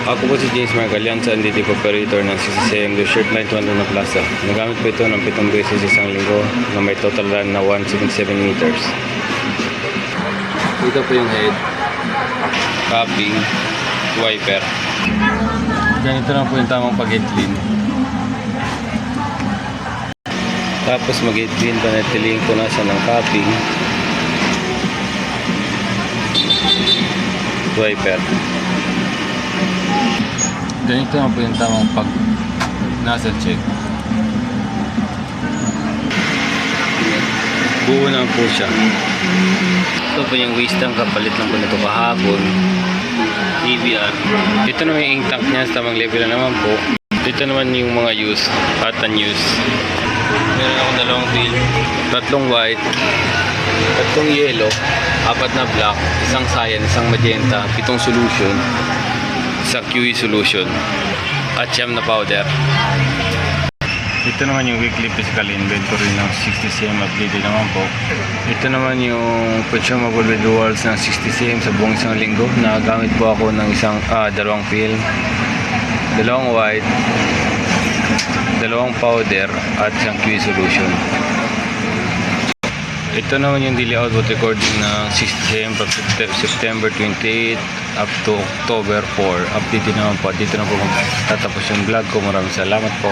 Ako po si James Margalian sa NDT Operator ng CCCM Shirt Line 2 na Plaza. Nagamit po ito ng 7 beses isang linggo na may total run na 177 meters. Ito po yung head, capping, wiper. Ganito lang po yung tamang pag-head clean. Tapos mag-head clean, panatiling po nasa ng capping, wiper. Ganito lang po yung tamang pag nasa check. Buo lang po siya. Ito po yung waste tank, kapalit lang po nito kahapon. EVR. Ito naman yung ink tank niya, sa tamang level na naman po. Ito naman yung mga use at unused. Meron akong dalawang fill, 3 white, 3 yellow, 4 na black, isang cyan, isang magenta, 7 solution, isang QE solution, at siyam na powder. Ito naman yung weekly physical inventory ng 60cm updated naman po. Ito naman yung consumable withdrawals ng 60cm sa buong isang linggo. Nagagamit po ako ng dalawang film, 2 white, 2 powder, at isang QE solution. Ito naman yung daily output recording ng 60cm from September 28 up to October 4. Updated naman po. Dito na po tatapos yung vlog ko. Maraming salamat po.